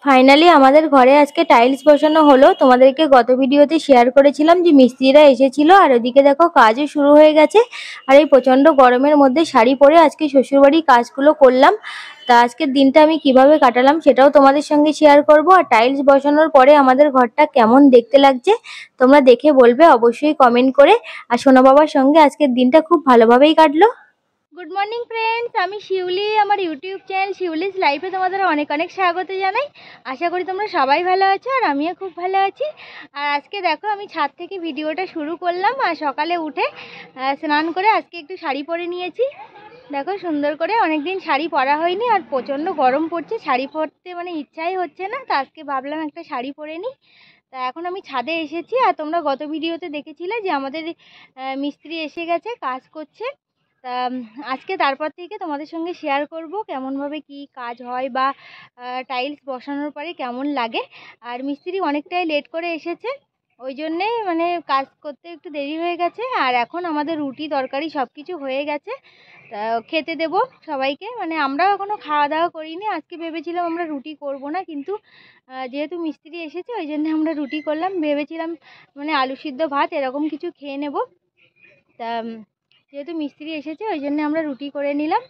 Finally আমাদের ঘরে আজকে টাইলস বসানো হলো। তোমাদেরকে গত ভিডিওতে শেয়ার করেছিলাম যে মিস্ত্রিরা এসেছিল, আর ওদিকে দেখো কাজও শুরু হয়ে গেছে। আর এই প্রচণ্ড গরমের মধ্যে শাড়ি পরে আজকে শ্বশুরবাড়ির কাজগুলো করলাম। তা আজকের দিনটা আমি কিভাবে কাটালাম সেটাও তোমাদের সঙ্গে শেয়ার করব। আর টাইলস বসানোর পরে আমাদের ঘরটা কেমন দেখতে লাগছে তোমরা দেখে বলবে অবশ্যই কমেন্ট করে। আর সোনা বাবার সঙ্গে আজকের দিনটা খুব ভালোভাবেই কাটলো। গুড মর্নিং ফ্রেন্ডস, আমি শিউলি। আমার ইউটিউব চ্যানেল শিউলিস লাইফে তোমাদের অনেক অনেক স্বাগত জানাই। আশা করি তোমরা সবাই ভালো আছো, আর আমিও খুব ভালো আছি। আর আজকে দেখো আমি ছাদ থেকে ভিডিওটা শুরু করলাম। আর সকালে উঠে স্নান করে আজকে একটু শাড়ি পরে নিয়েছি। দেখো সুন্দর করে, অনেকদিন শাড়ি পরা হয়নি, আর প্রচণ্ড গরম পড়ছে, শাড়ি পরতে মানে ইচ্ছাই হচ্ছে না। তা আজকে ভাবলাম একটা শাড়ি পরে নিই। তা এখন আমি ছাদে এসেছি। আর তোমরা গত ভিডিওতে দেখেছিলে যে আমাদের মিস্ত্রি এসে গেছে, কাজ করছে। তা আজকে তারপর থেকে তোমাদের সঙ্গে শেয়ার করব কেমনভাবে কি কাজ হয়, বা টাইলস বসানোর পরে কেমন লাগে। আর মিস্ত্রি অনেকটাই লেট করে এসেছে, ওই জন্যে মানে কাজ করতে একটু দেরি হয়ে গেছে। আর এখন আমাদের রুটি তরকারি সব কিছু হয়ে গেছে, তা খেতে দেব সবাইকে। মানে আমরা এখনও খাওয়া দাওয়া করিনি। আজকে ভেবেছিলাম আমরা রুটি করব না, কিন্তু যেহেতু মিস্ত্রি এসেছে ওই জন্য আমরা রুটি করলাম। ভেবেছিলাম মানে আলু সিদ্ধ ভাত এরকম কিছু খেয়ে নেব। তা যেহেতু মিস্ত্রি এসেছে ওই জন্য আমরা রুটি করে নিলাম।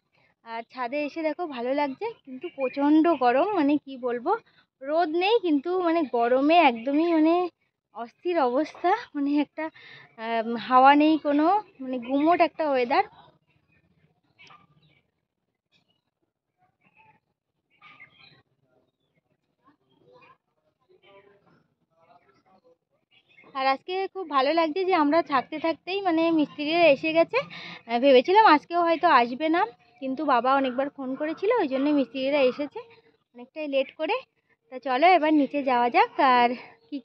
আর ছাদে এসে দেখো ভালো লাগছে, কিন্তু প্রচণ্ড গরম, মানে কি বলবো। রোদ নেই, কিন্তু মানে গরমে একদমই মানে অস্থির অবস্থা। মানে একটা হাওয়া নেই কোনো, মানে গুমোট একটা ওয়েদার। আর আজকে খুব ভালো লাগছে যে আমরা থাকতে থাকতেই মানে মিস্ত্রিরা এসে গেছে। ভেবেছিলাম আজকেও হয়তো আসবে না, কিন্তু বাবা অনেকবার ফোন করেছিল, ওই জন্য মিস্ত্রিরা এসেছে অনেকটাই লেট করে। তা চলো এবার নিচে যাওয়া যাক, আর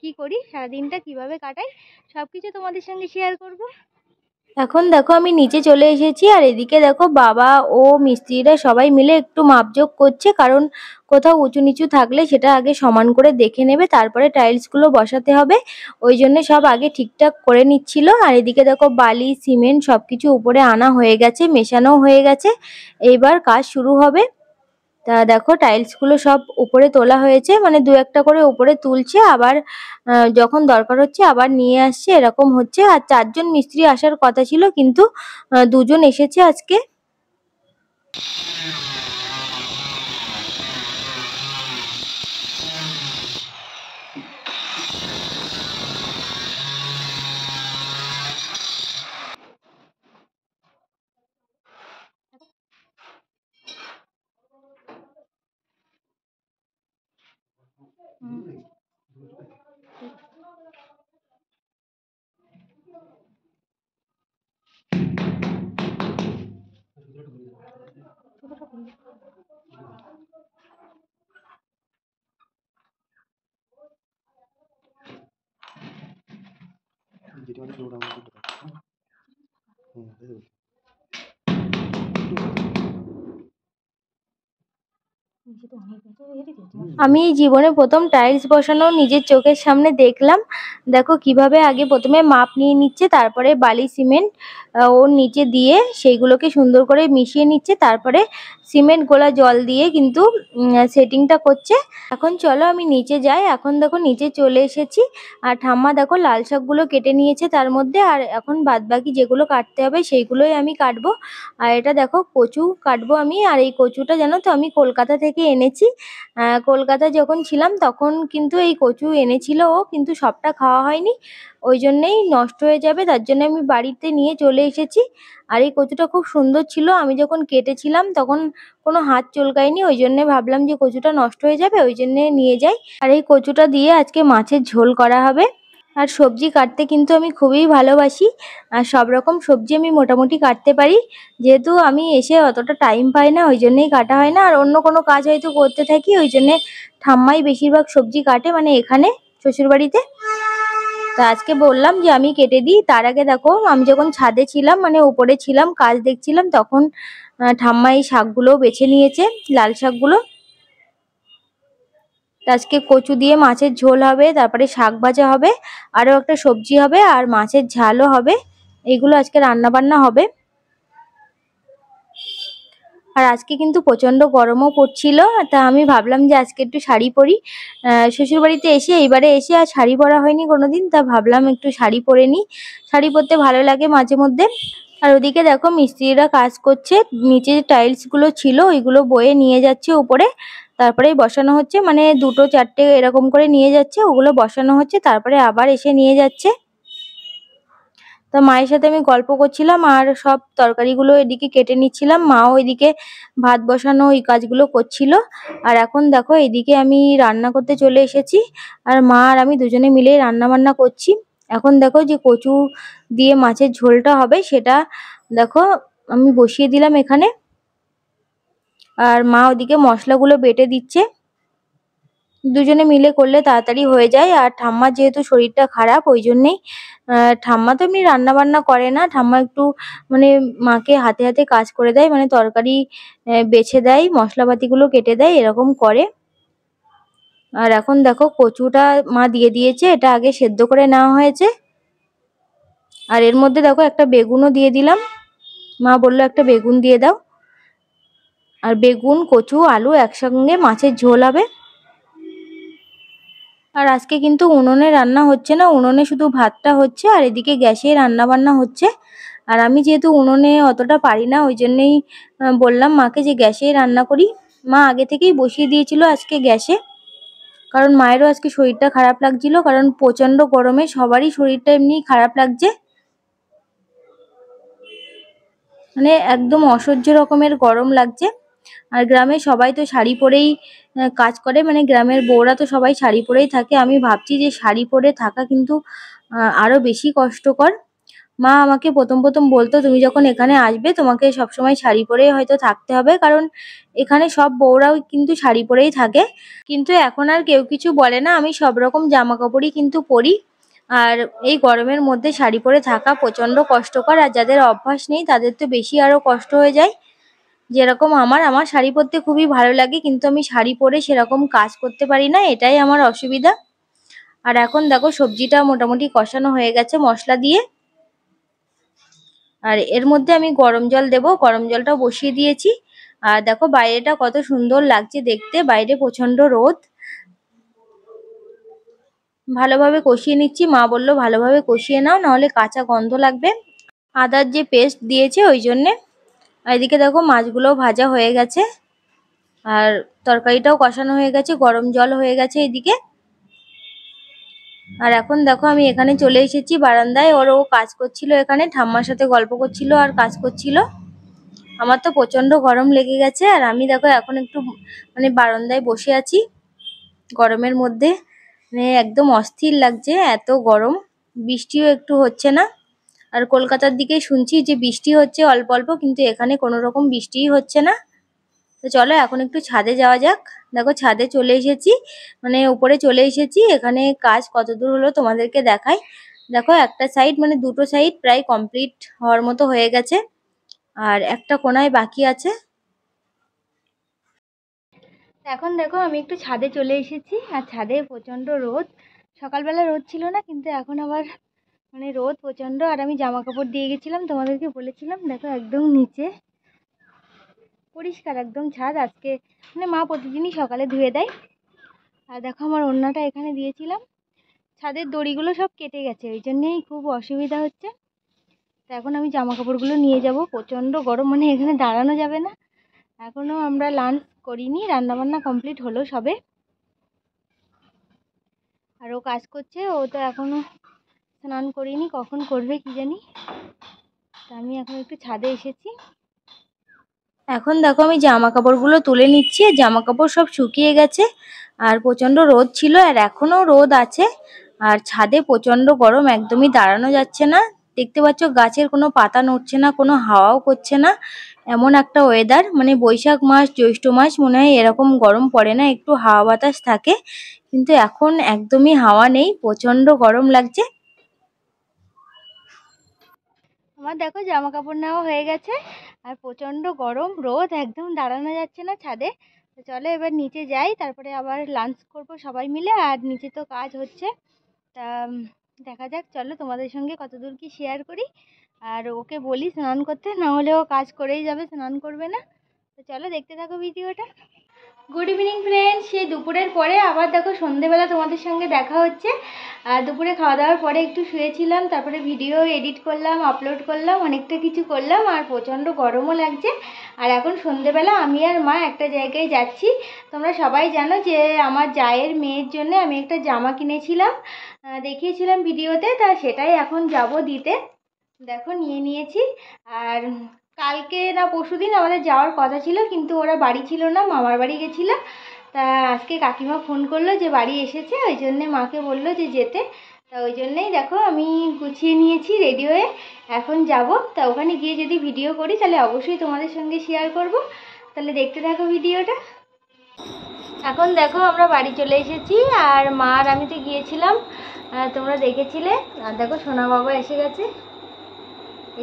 কি করি সারাদিনটা কিভাবে কাটাই সব কিছু তোমাদের সঙ্গে শেয়ার করব। এখন দেখো আমি নিচে চলে এসেছি, আর এদিকে দেখো বাবা ও মিস্ত্রিরা সবাই মিলে একটু মাপজোক করছে, কারণ কোথাও উঁচু নিচু থাকলে সেটা আগে সমান করে দেখে নেবে, তারপরে টাইলসগুলো বসাতে হবে। ওই জন্য সব আগে ঠিকঠাক করে নিচ্ছিল। আর এদিকে দেখো বালি সিমেন্ট সব কিছু উপরে আনা হয়ে গেছে, মেশানো হয়ে গেছে, এইবার কাজ শুরু হবে। তা দেখো টাইলসগুলো সব উপরে তোলা হয়েছে, মানে দু একটা করে উপরে তুলছে, আবার যখন দরকার হচ্ছে আবার নিয়ে আসছে, এরকম হচ্ছে। আর 4জন মিস্ত্রি আসার কথা ছিল, কিন্তু 2জন এসেছে আজকে। আমি জীবনে প্রথম টাইলস বসানো নিজের চোখের সামনে দেখলাম। দেখো কিভাবে আগে প্রথমে মাপ নিয়ে নিচ্ছে, তারপরে বালি সিমেন্ট ওর নিচে দিয়ে সেইগুলোকে সুন্দর করে মিশিয়ে নিচ্ছে, তারপরে সিমেন্ট গোলা জল দিয়ে কিন্তু সেটিংটা করছে। এখন চলো আমি নিচে যাই। এখন দেখো নিচে চলে এসেছি, আর ঠাম্মা দেখো লাল শাকগুলো কেটে নিয়েছে তার মধ্যে। আর এখন বাদবাকি যেগুলো কাটতে হবে সেইগুলোই আমি কাটবো। আর এটা দেখো কচু কাটবো আমি। আর এই কচুটা জানো তো আমি কলকাতা থেকে এনেছি। কলকাতায় যখন ছিলাম তখন কিন্তু এই কচু এনেছিল ও, কিন্তু সবটা খাওয়া হয়নি, ওই জন্যেই নষ্ট হয়ে যাবে, তার জন্য আমি বাড়িতে নিয়ে চলে এসেছি। আর এই কচুটা খুব সুন্দর ছিল, আমি যখন কেটেছিলাম তখন কোনো হাত চুলকায়নি, ওই জন্যে ভাবলাম যে কচুটা নষ্ট হয়ে যাবে, ওই জন্যে নিয়ে যাই। আর এই কচুটা দিয়ে আজকে মাছের ঝোল করা হবে। আর সবজি কাটতে কিন্তু আমি খুবই ভালোবাসি, আর সব রকম সবজি আমি মোটামুটি কাটতে পারি। যেহেতু আমি এসে অতটা টাইম পাই না, ওই জন্যেই কাটা হয় না। আর অন্য কোনো কাজ হয়তো করতে থাকি, ওই জন্যে ঠাম্মাই বেশিরভাগ সবজি কাটে, মানে এখানে শ্বশুরবাড়িতে। তা আজকে বললাম যে আমি কেটে দিই। তার আগে দেখো আমি যখন ছাদে ছিলাম, মানে উপরে ছিলাম কাজ দেখছিলাম, তখন ঠাম্মা এই শাকগুলোও বেছে নিয়েছে, লাল শাকগুলো। আজকে কচু দিয়ে মাছের ঝোল হবে, তারপরে শাক ভাজা হবে, আরও একটা সবজি হবে, আর মাছের ঝালও হবে। এইগুলো আজকে রান্না বান্না হবে। আর আজকে কিন্তু প্রচণ্ড গরমও পড়ছিল, তা আমি ভাবলাম যে আজকে একটু শাড়ি পরি। শ্বশুরবাড়িতে এসে এইবারে এসে আর শাড়ি পরা হয়নি কোনোদিন, তা ভাবলাম একটু শাড়ি পরে নিই। শাড়ি পরতে ভালো লাগে মাঝে মধ্যে। আর ওদিকে দেখো মিস্ত্রিরা কাজ করছে, নিচে যে টাইলসগুলো ছিল ওইগুলো বয়ে নিয়ে যাচ্ছে উপরে, তারপরেই বসানো হচ্ছে, মানে 2-4টে এরকম করে নিয়ে যাচ্ছে, ওগুলো বসানো হচ্ছে, তারপরে আবার এসে নিয়ে যাচ্ছে। তা মায়ের সাথে আমি গল্প করছিলাম আর সব তরকারিগুলো এদিকে কেটে নিচ্ছিলাম, মাও এদিকে ভাত বসানো ওই কাজগুলো করছিল। আর এখন দেখো এদিকে আমি রান্না করতে চলে এসেছি, আর মা আর আমি দুজনে মিলেই রান্না বান্না করছি। এখন দেখো যে কচু দিয়ে মাছের ঝোলটা হবে সেটা দেখো আমি বসিয়ে দিলাম এখানে, আর মা ওদিকে মশলাগুলো বেটে দিচ্ছে। দুজনে মিলে করলে তাড়াতাড়ি হয়ে যায়। আর ঠাম্মার যেহেতু শরীরটা খারাপ ওই জন্যেই ঠাম্মা তো এমনি রান্না বান্না করে না, ঠাম্মা একটু মানে মাকে হাতে হাতে কাজ করে দেয়, মানে তরকারি বেছে দেয়, মশলাপাতিগুলো কেটে দেয়, এরকম করে। আর এখন দেখো কচুটা মা দিয়ে দিয়েছে, এটা আগে সেদ্ধ করে নেওয়া হয়েছে। আর এর মধ্যে দেখো একটা বেগুনও দিয়ে দিলাম, মা বললো একটা বেগুন দিয়ে দাও। আর বেগুন কচু আলু একসঙ্গে মাছের ঝোল হবে। আর আজকে কিন্তু উনুনে রান্না হচ্ছে না, উনুনে শুধু ভাতটা হচ্ছে, আর এদিকে গ্যাসে রান্না বান্না হচ্ছে। আর আমি যেহেতু উনুনে অতটা পারি না ওই জন্যেই বললাম মাকে যে গ্যাসেই রান্না করি। মা আগে থেকেই বসিয়ে দিয়েছিল আজকে গ্যাসে, কারণ মায়েরও আজকে শরীরটা খারাপ লাগছিল, কারণ প্রচণ্ড গরমে সবারই শরীরটা এমনি খারাপ লাগছে, মানে একদম অসহ্য রকমের গরম লাগছে। আর গ্রামে সবাই তো শাড়ি পরেই কাজ করে, মানে গ্রামের বউরা তো সবাই শাড়ি পরেই থাকে। আমি ভাবছি যে শাড়ি পরে থাকা কিন্তু আরো বেশি কষ্টকর। মা আমাকে প্রথম প্রথম বলতো তুমি যখন এখানে আসবে তোমাকে সবসময় শাড়ি পরেই হয়তো থাকতে হবে, কারণ এখানে সব বউরাও কিন্তু শাড়ি পরেই থাকে। কিন্তু এখন আর কেউ কিছু বলে না, আমি সব রকম জামা কাপড়ই কিন্তু পরি। আর এই গরমের মধ্যে শাড়ি পরে থাকা প্রচণ্ড কষ্টকর, আর যাদের অভ্যাস নেই তাদের তো বেশি আরো কষ্ট হয়ে যায়। যেরকম আমার শাড়ি পরতে খুবই ভালো লাগে, কিন্তু আমি শাড়ি পরে সেরকম কাজ করতে পারি না, এটাই আমার অসুবিধা। আর এখন দেখো সবজিটা মোটামুটি কষানো হয়ে গেছে মশলা দিয়ে। আর এর মধ্যে আমি গরম জল দেব, গরম জলটাও বসিয়ে দিয়েছি। আর দেখো বাইরেটা কত সুন্দর লাগছে দেখতে, বাইরে প্রচণ্ড রোদ। ভালোভাবে কষিয়ে নিচ্ছি, মা বললো ভালোভাবে কষিয়ে নাও নাহলে কাঁচা গন্ধ লাগবে, আদার যে পেস্ট দিয়েছে ওই জন্যে। আর এদিকে দেখো মাছগুলোও ভাজা হয়ে গেছে, আর তরকারিটাও কষানো হয়ে গেছে, গরম জল হয়ে গেছে এদিকে। আর এখন দেখো আমি এখানে চলে এসেছি বারান্দায়, ও কাজ করছিল এখানে, ঠাম্মার সাথে গল্প করছিল আর কাজ করছিল। আমার তো প্রচণ্ড গরম লেগে গেছে, আর আমি দেখো এখন একটু মানে বারান্দায় বসে আছি গরমের মধ্যে, মানে একদম অস্থির লাগছে, এত গরম। বৃষ্টিও একটু হচ্ছে না। আর কলকাতার দিকে শুনছি যে বৃষ্টি হচ্ছে অল্প অল্প, কিন্তু এখানে কোনো রকম বৃষ্টিই হচ্ছে না। তো চলো এখন একটু ছাদে যাওয়া যাক। দেখো ছাদে চলে এসেছি, মানে উপরে চলে এসেছি, এখানে কাজ কত দূর হলো তোমাদেরকে দেখাই। দেখো একটা সাইড মানে দুটো সাইড প্রায় কমপ্লিট হওয়ার মতো হয়ে গেছে, আর একটা কোনায় বাকি আছে। এখন দেখো আমি একটু ছাদে চলে এসেছি, আর ছাদে প্রচণ্ড রোদ। সকালবেলা রোদ ছিল না, কিন্তু এখন আবার মানে রোদ প্রচণ্ড। আর আমি জামা কাপড় দিয়ে গেছিলাম, তোমাদেরকে বলেছিলাম, দেখো একদম নিচে পরিষ্কার একদম ছাদ আজকে, মানে মা প্রতিদিনই সকালে ধুয়ে দেয়। আর দেখো আমার ওড়নাটা এখানে দিয়েছিলাম, ছাদের দড়িগুলো সব কেটে গেছে, ওই জন্যেই খুব অসুবিধা হচ্ছে। তো এখন আমি জামা কাপড়গুলো নিয়ে যাব, প্রচণ্ড গরম, মানে এখানে দাঁড়ানো যাবে না। এখনও আমরা লাঞ্চ করিনি, রান্নাবান্না কমপ্লিট হলো সবে। আর ও কাজ করছে, ও তো এখনো স্নান করিনি, কখন করবে কি জানি। তা আমি এখন একটু ছাদে এসেছি। এখন দেখো আমি জামা কাপড়গুলো তুলে নিচ্ছি, আর জামা কাপড় সব শুকিয়ে গেছে। আর প্রচণ্ড রোদ ছিল, আর এখনো রোদ আছে। আর ছাদে প্রচণ্ড গরম, একদমই দাঁড়ানো যাচ্ছে না। দেখতে পাচ্ছ গাছের কোনো পাতা নড়ছে না, কোনো হাওয়াও করছে না, এমন একটা ওয়েদার। মানে বৈশাখ মাস জ্যৈষ্ঠ মাস মনে হয় এরকম গরম পড়ে না, একটু হাওয়া বাতাস থাকে, কিন্তু এখন একদমই হাওয়া নেই, প্রচণ্ড গরম লাগছে। আমার দেখো জামা কাপড় নেওয়া হয়ে গেছে, আর প্রচণ্ড গরম রোদ, একদম দাঁড়ানো যাচ্ছে না ছাদে। তো চলো এবার নিচে যাই, তারপরে আবার লাঞ্চ করব সবাই মিলে, আর নিচে তো কাজ হচ্ছে। তা দেখা যাক, চলো তোমাদের সঙ্গে কতদূর কি শেয়ার করি। আর ওকে বলি স্নান করতে, না হলে ও কাজ করেই যাবে, স্নান করবে না। তো তো চলো দেখতে থাকো ভিডিওটা। গুড ইভিনিং ফ্রেন্ডস, সেই দুপুরের পরে আবার দেখো সন্ধেবেলা তোমাদের সঙ্গে দেখা হচ্ছে। আর দুপুরে খাওয়া দাওয়ার পরে একটু শুয়েছিলাম, তারপরে ভিডিও এডিট করলাম, আপলোড করলাম, অনেকটা কিছু করলাম, আর প্রচণ্ড গরমও লাগছে। আর এখন সন্ধেবেলা আমি আর মা একটা জায়গায় যাচ্ছি। তোমরা সবাই জানো যে আমার জায়ের মেয়ের জন্য আমি একটা জামা কিনেছিলাম, দেখিয়েছিলাম ভিডিওতে, তা সেটাই এখন যাব দিতে। দেখো নিয়ে নিয়েছি। আর কালকে না পরশুদিন আমাদের যাওয়ার কথা ছিল, কিন্তু ওরা বাড়ি ছিল না, মামার বাড়ি গেছিলো। তা আজকে কাকিমা ফোন করলো যে বাড়ি এসেছে, ওই জন্যে মাকে বললো যে যেতে। তা ওই জন্যেই দেখো আমি গুছিয়ে নিয়েছি রেডি হয়ে এখন যাব। তা ওখানে গিয়ে যদি ভিডিও করি তাহলে অবশ্যই তোমাদের সঙ্গে শেয়ার করব। তাহলে দেখতে থাকো ভিডিওটা। এখন দেখো আমরা বাড়ি চলে এসেছি, আর মা আর আমি তো গিয়েছিলাম, তোমরা দেখেছিলে। আর দেখো সোনা বাবা এসে গেছে,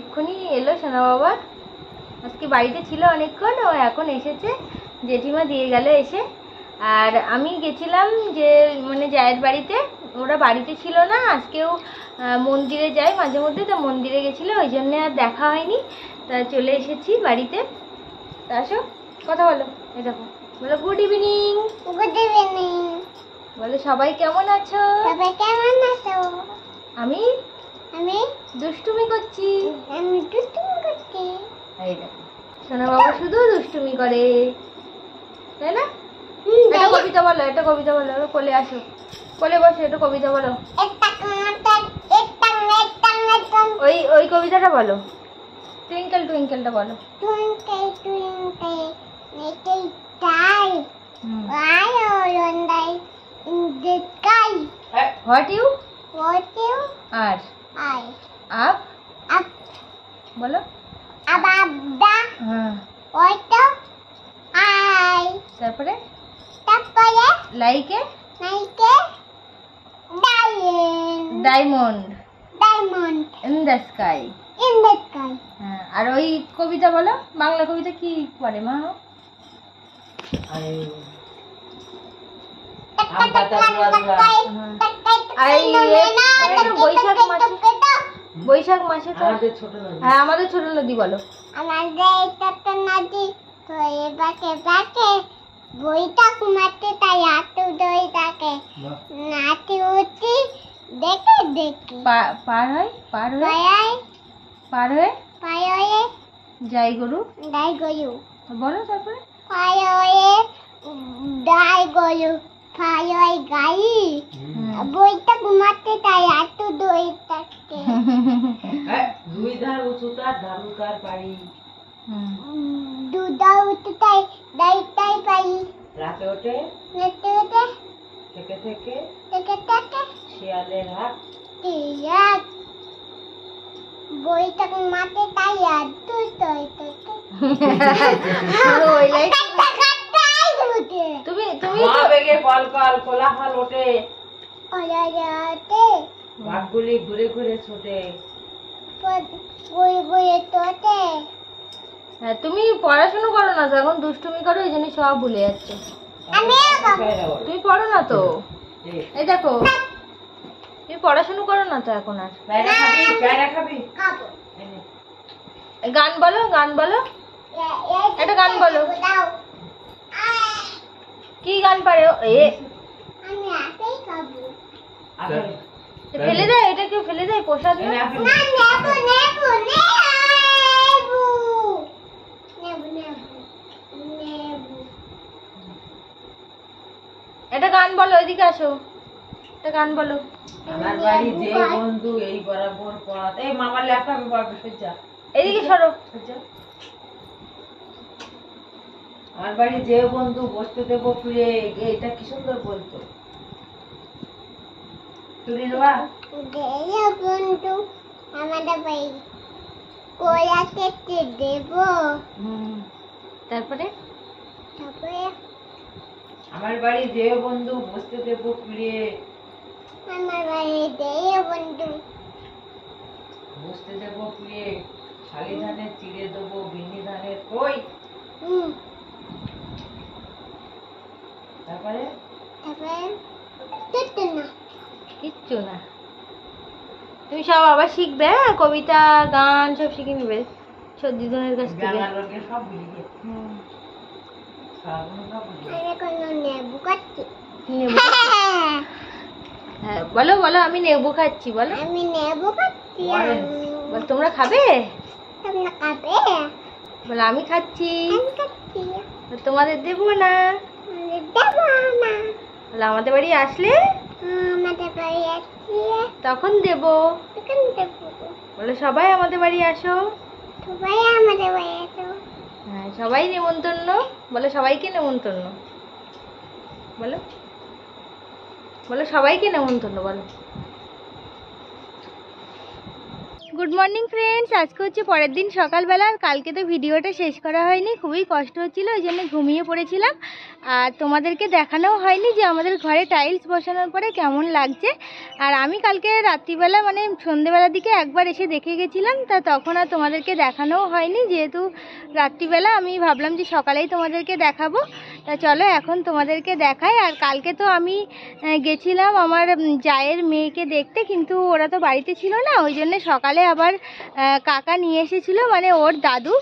এক্ষুনি এলো সোনা বাবা। আজকে বাড়িতে ছিল অনেকক্ষণ, ও এখন এসেছে, জেঠিমা দিয়ে গেল এসে। আর আমি গেছিলাম যে মানে জায়ের বাড়িতে, ওরা বাড়িতে ছিল না। আজকেও মন্দিরে যাই মাঝে মধ্যে, তো মন্দিরে গেছিলো, ওই জন্যে আর দেখা হয়নি। তা চলে এসেছি বাড়িতে। তা আসো কথা বলো, এই দেখো বলো গুড ইভিনিং। Good evening. বলো সবাই কেমন আছো? সবাই কেমন আছো? আমি আমি দুষ্টুমি করছি। আমি দুষ্টুমি করছি। এই দেখো সোনা বাবা শুধু দুষ্টুমি করে, তাই না? একটা কবিতা বলো, একটা কবিতা বলো, কোলে আসো, কোলে বসো, একটা কবিতা বলো। ওই ওই কবিতাটা বলো, টুইঙ্কেল টুইঙ্কেলটা বলো। Twinkle twinkle little star, why are you in the sky? What you are up up বলো। above the হ্যাঁ, water eye, তারপরে তারপরে লাইকে নাইকে diamond diamond in the sky. in the sky. হ্যাঁ, আর ওই কবিতা বলো, বাংলা কবিতা কি পড়ে মা? বৈশাখ মাসে তো হ্যাঁ আমাদের ছোট নদী বলো। আমাদের ছোট নদী ধরে বাঁকে বাঁকে, বইটা ঘুমাতে তাই হাত দই থাকে, নাতি উঠি দেখে দেখি পার হয় পার হয়ে পায়ে পার হয়ে যাই গরু ডাই গরু, বলো তারপরে। পায়ে ডাই গরু পায়ে গাই, বইটা ঘুমাতে তাই হাত দই থাকে, দুই ধার উঁচু তার ধারু তার পারি, দুধা উঠে তাই ডাই তাই পাই, রাতে ওঠে নেতে উঠে থেকে থেকে থেকে থেকে শিয়ালের হাত, টিয়াক বইটা ঘুমাতে তাই হাত দই থাকে, ওই লাইক তুমি তুমি মা বেগে কল কল কোলাহল ওঠে, ওলাতে বাঘগুলি ঘুরে ঘুরে ছোটে, বই বইয়ে তোতে। হ্যাঁ, তুমি পড়াশোনা করো না তো, এখন দুষ্টুমি করো, এই জন্য সব ভুলে যাচ্ছে। তুমি পড়ো না তো, এই দেখো তুমি পড়াশোনা করো না তো এখন আর। প্যারা খাবি প্যারা খাবি খাবো। এনে। গান বলো, গান বলো, একটা গান বলো। কি গান পারে ও? আমি আপেই খাবো। আপেল। ফেলে দেয়, এটা কেউ ফেলে দেয় প্রসাদ না? এনে আপেল। না নেবো নেবো নেবো নেবো নেবো নেবো। একটা গান বলো, ওইদিকে আসো, একটা গান বলো। আমার বাড়ি যে বন্ধু এই বরাবর পথ, এই মামার ল্যাপটপে পড়বে সজ্জা, এদিকে সরো। সজ্জা। আমার বাড়ি যে বন্ধু বসতে দেবো ফিরে, এটা কি সুন্দর বলতো। তুলি নেবা? দেয়া বন্ধু আমাদের বাড়ি কোলা কেটে দেবো, তারপরে তারপরে আমার বাড়ি যে বন্ধু বসতে দেবো ফিরে, আমার বাড়ি দেয়া বন্ধু বসতে দেবো ফিরে, শালি ধানের চিড়ে দেবো বিনি ধানের কই। তারপরে তারপরে তুই না কিচ্ছু না, তুমি সব আবার শিখবে, হ্যাঁ? কবিতা গান সব শিখে নিবে সর্দিদনের কাছ থেকে। গানার লোকে সব ভুলে গেছে। খাবো না বলে। আমি কোনো নেবু খাচ্ছি। নেবু হ্যাঁ বলো বলো, আমি নেবু খাচ্ছি বলো। আমি নেবু খাচ্ছি। বল তোমরা খাবে? তোমরা খাবে? বলো আমি খাচ্ছি। আমি খাচ্ছি। তোমাদের দেবো না। আমি দেবো না। বলো আমাদের বাড়ি আসলে আমাদের বাড়ি আসছি। তখন দেবো। তখন দেবো। বলো সবাই আমাদের বাড়ি আসো। সবাই আমাদের বাড়ি আসো। হ্যাঁ সবাই নেমন্তন্ন। বলো সবাইকে নেমন্তন্ন। বলো বলো সবাইকে নেমন্তন্ন বলো। গুড মর্নিং ফ্রেন্ডস, আজকে হচ্ছে পরের দিন সকালবেলা। আর কালকে তো ভিডিওটা শেষ করা হয়নি, খুবই কষ্ট হচ্ছিলো, ওই জন্য ঘুমিয়ে পড়েছিলাম। আর তোমাদেরকে দেখানোও হয়নি যে আমাদের ঘরে টাইলস বসানোর পরে কেমন লাগছে। আর আমি কালকে রাত্রিবেলা মানে সন্ধেবেলার দিকে একবার এসে দেখে গেছিলাম, তা তখন আর তোমাদেরকে দেখানোও হয়নি, যেহেতু রাত্রিবেলা আমি ভাবলাম যে সকালেই তোমাদেরকে দেখাবো। তা চলো এখন তোমাদেরকে দেখাই। আর কালকে তো আমি গেছিলাম আমার জায়ের মেয়েকে দেখতে, কিন্তু ওরা তো বাড়িতে ছিল না, ওই জন্যে সকালে আবার কাকা নিয়ে এসেছিলো, মানে ওর দাদু।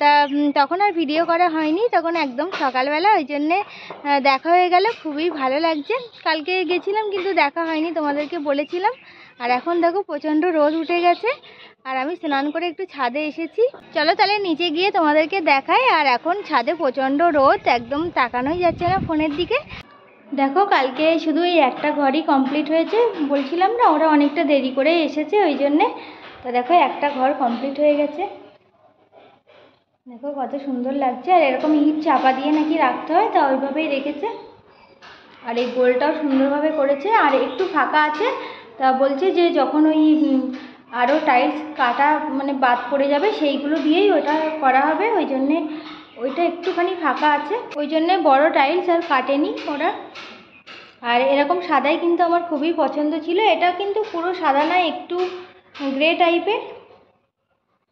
তা তখন আর ভিডিও করা হয়নি, তখন একদম সকালবেলা, ওই জন্যে দেখা হয়ে গেল, খুবই ভালো লাগছে। কালকে গেছিলাম কিন্তু দেখা হয়নি, তোমাদেরকে বলেছিলাম। আর এখন দেখো প্রচণ্ড রোদ উঠে গেছে, আর আমি স্নান করে একটু ছাদে এসেছি। চলো তাহলে নিচে গিয়ে তোমাদেরকে দেখাই। আর এখন ছাদে প্রচণ্ড রোদ, একদম তাকানোই যাচ্ছে না ফোনের দিকে। দেখো কালকে শুধু এই একটা ঘরই কমপ্লিট হয়েছে, বলছিলাম না ওরা অনেকটা দেরি করে এসেছে ওই জন্যে। তো দেখো একটা ঘর কমপ্লিট হয়ে গেছে, দেখো কত সুন্দর লাগছে। আর এরকম ইট চাপা দিয়ে নাকি রাখতে হয়, তা ওইভাবেই রেখেছে। আর এই গোলটাও সুন্দরভাবে করেছে। আর একটু ফাঁকা আছে, তা বলছে যে যখন ওই আরও টাইলস কাটা মানে বাদ পড়ে যাবে সেইগুলো দিয়েই ওটা করা হবে, ওই জন্যে ওইটা একটুখানি ফাঁকা আছে, ওই জন্যে বড় টাইলস আর কাটেনি ওরা। আর এরকম সাদাই কিন্তু আমার খুবই পছন্দ ছিল। এটা কিন্তু পুরো সাদা না, একটু গ্রে টাইপের।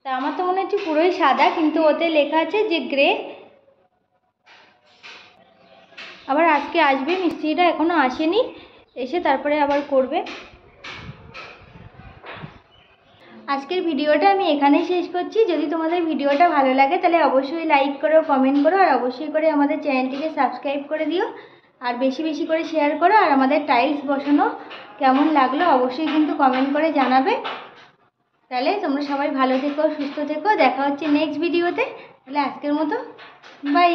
তা আমার তো মনে হচ্ছে পুরোই সাদা, কিন্তু ওতে লেখা আছে যে গ্রে। আবার আজকে আসবে মিস্ত্রিটা, এখনও আসেনি, এসে তারপরে আবার করবে। আজকের ভিডিওটা আমি এখানেই শেষ করছি। যদি তোমাদের ভিডিওটা ভালো লাগে তাহলে অবশ্যই লাইক করো, কমেন্ট করো, আর অবশ্যই করে আমাদের চ্যানেলটিকে সাবস্ক্রাইব করে দিও, আর বেশি বেশি করে শেয়ার করো। আর আমাদের টাইলস বসানো কেমন লাগলো অবশ্যই কিন্তু কমেন্ট করে জানাবে। তাহলে তোমরা সবাই ভালো থেকো, সুস্থ থেকো, দেখা হচ্ছে নেক্সট ভিডিওতে। তাহলে আজকের মতো বাই।